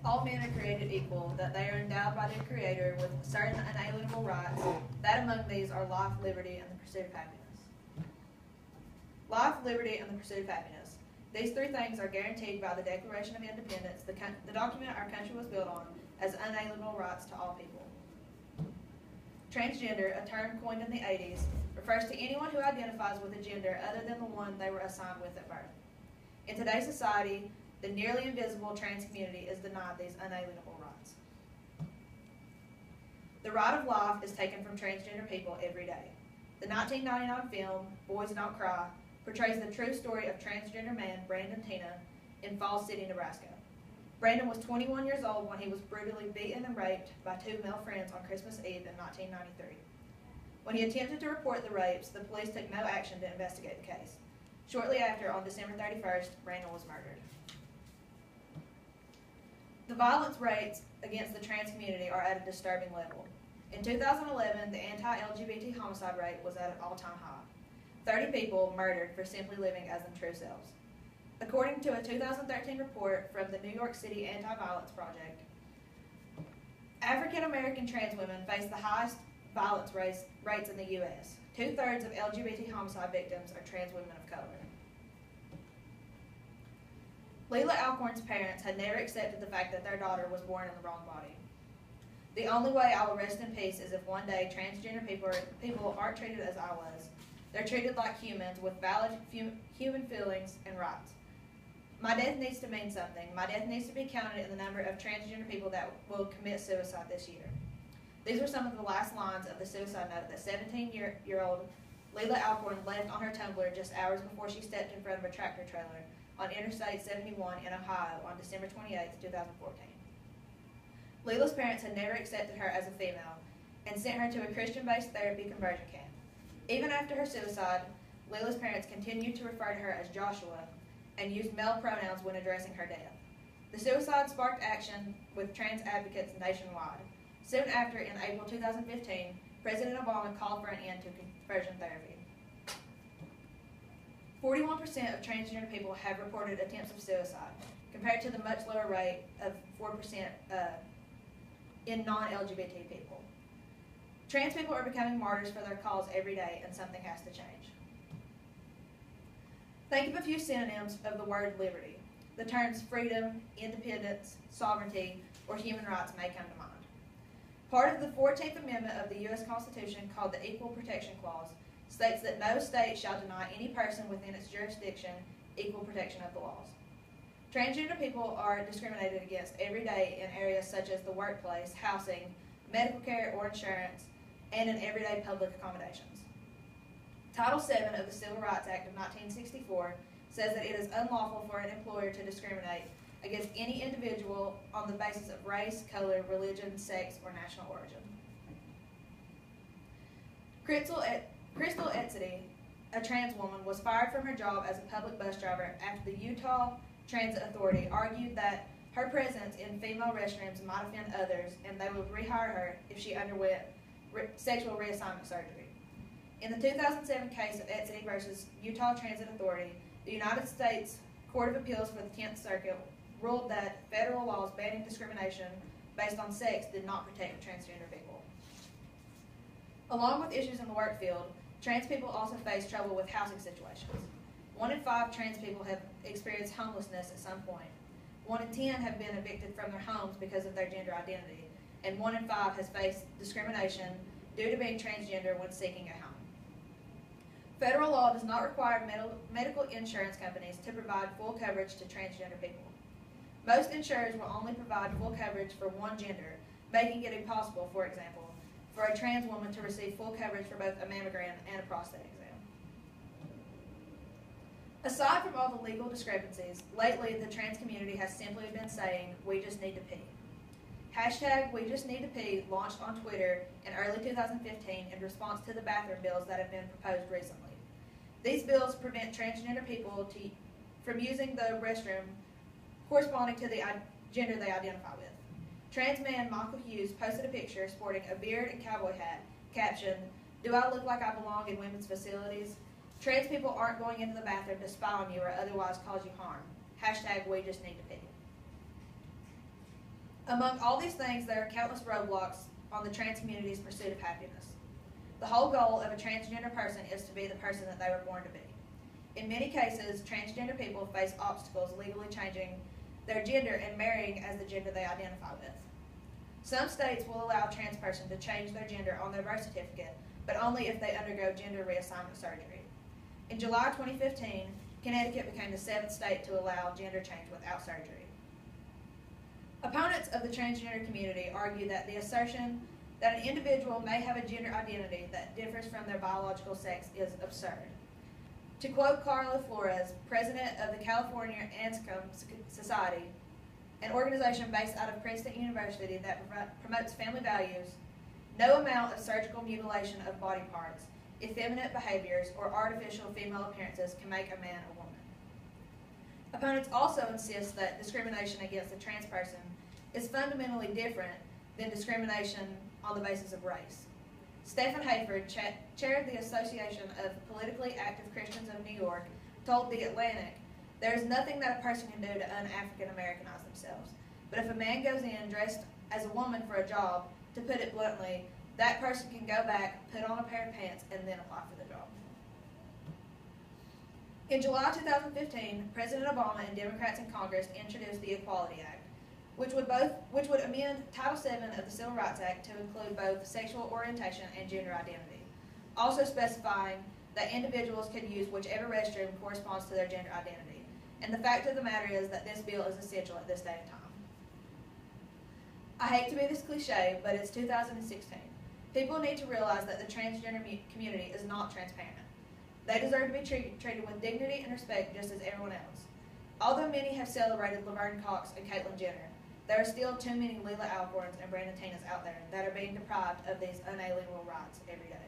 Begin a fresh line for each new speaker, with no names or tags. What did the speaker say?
all men are created equal, that they are endowed by their Creator with certain unalienable rights, that among these are life, liberty, and the pursuit of happiness. Life, liberty, and the pursuit of happiness. These three things are guaranteed by the Declaration of Independence, the document our country was built on, as unalienable rights to all people. Transgender, a term coined in the 80s, refers to anyone who identifies with a gender other than the one they were assigned with at birth. In today's society, the nearly invisible trans community is denied these unalienable rights. The right of life is taken from transgender people every day. The 1999 film, Boys Don't Cry, portrays the true story of transgender man Brandon Tina in Falls City, Nebraska. Brandon was 21 years old when he was brutally beaten and raped by two male friends on Christmas Eve in 1993. When he attempted to report the rapes, the police took no action to investigate the case. Shortly after, on December 31st, Brandon was murdered. The violence rates against the trans community are at a disturbing level. In 2011, the anti-LGBT homicide rate was at an all-time high. 30 people murdered for simply living as their true selves. According to a 2013 report from the New York City Anti-Violence Project, African American trans women face the highest violence rates in the U.S. 2/3 of LGBT homicide victims are trans women of color. Leila Alcorn's parents had never accepted the fact that their daughter was born in the wrong body. The only way I will rest in peace is if one day transgender people aren't treated as I was. They're treated like humans with valid human feelings and rights. My death needs to mean something. My death needs to be counted in the number of transgender people that will commit suicide this year. These were some of the last lines of the suicide note that 17-year-old Leila Alcorn left on her Tumblr just hours before she stepped in front of a tractor trailer on Interstate 71 in Ohio on December 28, 2014. Leila's parents had never accepted her as a female and sent her to a Christian-based therapy conversion camp. Even after her suicide, Leila's parents continued to refer to her as Joshua and used male pronouns when addressing her death. The suicide sparked action with trans advocates nationwide. Soon after, in April 2015, President Obama called for an end to conversion therapy. 41% of transgender people have reported attempts of suicide, compared to the much lower rate of 4% in non-LGBT people. Trans people are becoming martyrs for their cause every day, and something has to change. Think of a few synonyms of the word liberty. The terms freedom, independence, sovereignty, or human rights may come to mind. Part of the 14th Amendment of the U.S. Constitution, called the Equal Protection Clause, states that no state shall deny any person within its jurisdiction equal protection of the laws. Transgender people are discriminated against every day in areas such as the workplace, housing, medical care or insurance, and in everyday public accommodations. Title VII of the Civil Rights Act of 1964 says that it is unlawful for an employer to discriminate against any individual on the basis of race, color, religion, sex, or national origin. Crystal Etzedy, a trans woman, was fired from her job as a public bus driver after the Utah Transit Authority argued that her presence in female restrooms might offend others and they would rehire her if she underwent sexual reassignment surgery. In the 2007 case of Etzedy versus Utah Transit Authority, the United States Court of Appeals for the 10th Circuit ruled that federal laws banning discrimination based on sex did not protect transgender people. Along with issues in the work field, trans people also face trouble with housing situations. 1 in 5 trans people have experienced homelessness at some point. 1 in 10 have been evicted from their homes because of their gender identity, and 1 in 5 has faced discrimination due to being transgender when seeking a home. Federal law does not require medical insurance companies to provide full coverage to transgender people. Most insurers will only provide full coverage for one gender, making it impossible, for example, for a trans woman to receive full coverage for both a mammogram and a prostate exam. Aside from all the legal discrepancies, lately the trans community has simply been saying, "We just need to pee." Hashtag We Just Need to Pee launched on Twitter in early 2015 in response to the bathroom bills that have been proposed recently. These bills prevent transgender people from using the restroom corresponding to the gender they identify with. Trans man Michael Hughes posted a picture sporting a beard and cowboy hat, captioned, "Do I look like I belong in women's facilities? Trans people aren't going into the bathroom to spy on you or otherwise cause you harm. Hashtag We Just Need to Pee." Among all these things, there are countless roadblocks on the trans community's pursuit of happiness. The whole goal of a transgender person is to be the person that they were born to be. In many cases, transgender people face obstacles legally changing their gender and marrying as the gender they identify with. Some states will allow a trans person to change their gender on their birth certificate, but only if they undergo gender reassignment surgery. In July 2015, Connecticut became the 7th state to allow gender change without surgery. Opponents of the transgender community argue that the assertion that an individual may have a gender identity that differs from their biological sex is absurd. To quote Carla Flores, president of the California Atkinson Society, an organization based out of Princeton University that promotes family values, no amount of surgical mutilation of body parts, effeminate behaviors, or artificial female appearances can make a man a woman. Opponents also insist that discrimination against a trans person is fundamentally different than discrimination on the basis of race. Stephen Hayford, chair of the Association of Politically Active Christians of New York, told The Atlantic, "There is nothing that a person can do to un-African Americanize themselves. But if a man goes in dressed as a woman for a job, to put it bluntly, that person can go back, put on a pair of pants, and then apply for the job." In July 2015, President Obama and Democrats in Congress introduced the Equality Act, which would amend Title VII of the Civil Rights Act to include both sexual orientation and gender identity, also specifying that individuals could use whichever restroom corresponds to their gender identity. And the fact of the matter is that this bill is essential at this day and time. I hate to be this cliche, but it's 2016. People need to realize that the transgender community is not transparent. They deserve to be treated with dignity and respect just as everyone else. Although many have celebrated Laverne Cox and Caitlyn Jenner, there are still too many Leela Alcorns and Brandon Tinas out there that are being deprived of these unalienable rights every day.